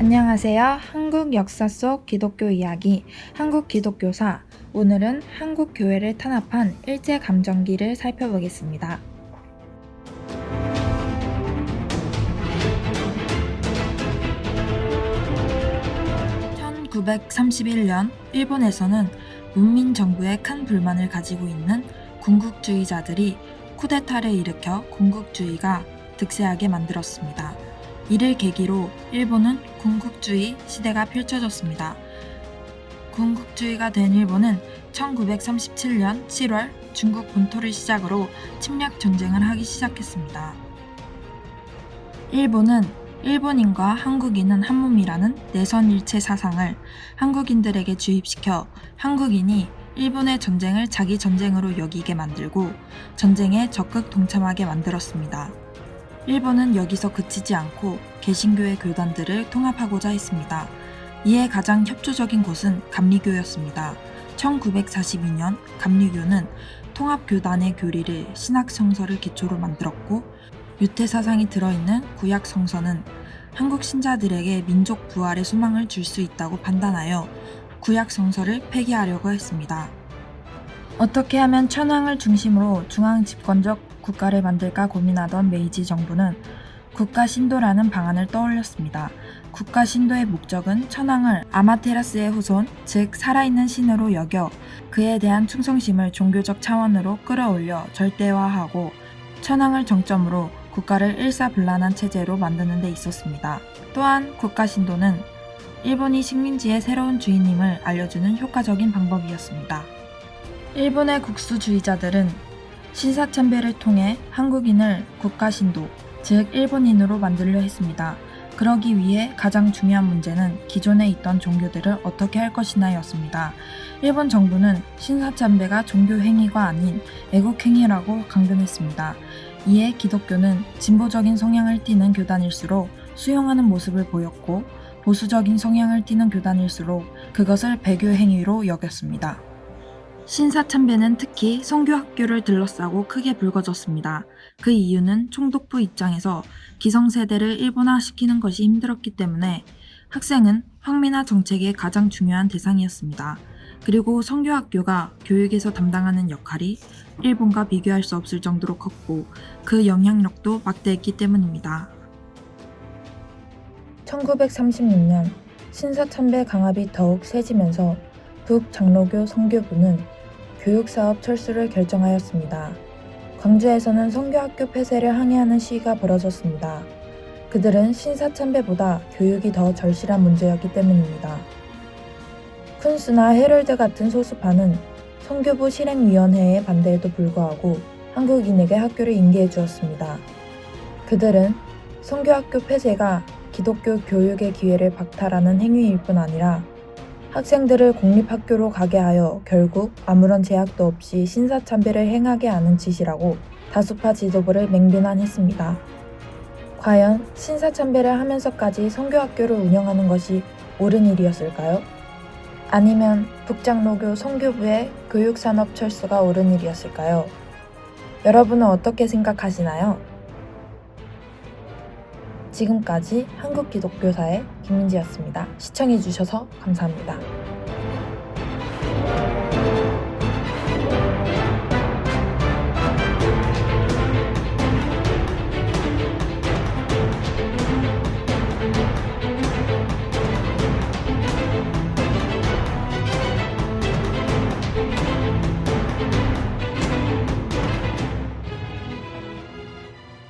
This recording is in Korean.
안녕하세요. 한국 역사 속 기독교 이야기, 한국 기독교사. 오늘은 한국 교회를 탄압한 일제감정기를 살펴보겠습니다. 1931년 일본에서는 문민정부에 큰 불만을 가지고 있는 군국주의자들이 쿠데타를 일으켜 군국주의가 득세하게 만들었습니다. 이를 계기로 일본은 군국주의 시대가 펼쳐졌습니다. 군국주의가 된 일본은 1937년 7월 중국 본토를 시작으로 침략 전쟁을 하기 시작했습니다. 일본은 일본인과 한국인은 한몸이라는 내선일체 사상을 한국인들에게 주입시켜 한국인이 일본의 전쟁을 자기 전쟁으로 여기게 만들고 전쟁에 적극 동참하게 만들었습니다. 일본은 여기서 그치지 않고 개신교의 교단들을 통합하고자 했습니다. 이에 가장 협조적인 곳은 감리교였습니다. 1942년 감리교는 통합교단의 교리를 신학성서를 기초로 만들었고 유태사상이 들어있는 구약성서는 한국 신자들에게 민족 부활의 소망을 줄 수 있다고 판단하여 구약성서를 폐기하려고 했습니다. 어떻게 하면 천황을 중심으로 중앙 집권적 국가를 만들까 고민하던 메이지 정부는 국가신도라는 방안을 떠올렸습니다. 국가신도의 목적은 천황을 아마테라스의 후손, 즉 살아있는 신으로 여겨 그에 대한 충성심을 종교적 차원으로 끌어올려 절대화하고 천황을 정점으로 국가를 일사불란한 체제로 만드는 데 있었습니다. 또한 국가신도는 일본이 식민지의 새로운 주인임을 알려주는 효과적인 방법이었습니다. 일본의 국수주의자들은 신사참배를 통해 한국인을 국가신도, 즉 일본인으로 만들려 했습니다. 그러기 위해 가장 중요한 문제는 기존에 있던 종교들을 어떻게 할 것이냐였습니다. 일본 정부는 신사참배가 종교행위가 아닌 애국행위라고 강변했습니다. 이에 기독교는 진보적인 성향을 띠는 교단일수록 수용하는 모습을 보였고 보수적인 성향을 띠는 교단일수록 그것을 배교행위로 여겼습니다. 신사참배는 특히 성교학교를 둘러싸고 크게 불거졌습니다. 그 이유는 총독부 입장에서 기성세대를 일본화시키는 것이 힘들었기 때문에 학생은 황민화 정책의 가장 중요한 대상이었습니다. 그리고 성교학교가 교육에서 담당하는 역할이 일본과 비교할 수 없을 정도로 컸고 그 영향력도 막대했기 때문입니다. 1936년 신사참배 강압이 더욱 세지면서 북장로교 성교부는 교육사업 철수를 결정하였습니다. 광주에서는 성교학교 폐쇄를 항의하는 시위가 벌어졌습니다. 그들은 신사참배보다 교육이 더 절실한 문제였기 때문입니다. 쿤스나 헤럴드 같은 소수파는 성교부 실행위원회의 반대에도 불구하고 한국인에게 학교를 인계해 주었습니다. 그들은 성교학교 폐쇄가 기독교 교육의 기회를 박탈하는 행위일 뿐 아니라 학생들을 공립학교로 가게 하여 결국 아무런 제약도 없이 신사참배를 행하게 하는 짓이라고 다수파 지도부를 맹비난했습니다. 과연 신사참배를 하면서까지 성교학교를 운영하는 것이 옳은 일이었을까요? 아니면 북장로교 성교부의 교육산업 철수가 옳은 일이었을까요? 여러분은 어떻게 생각하시나요? 지금까지 한국기독교사의 김민지였습니다. 시청해주셔서 감사합니다.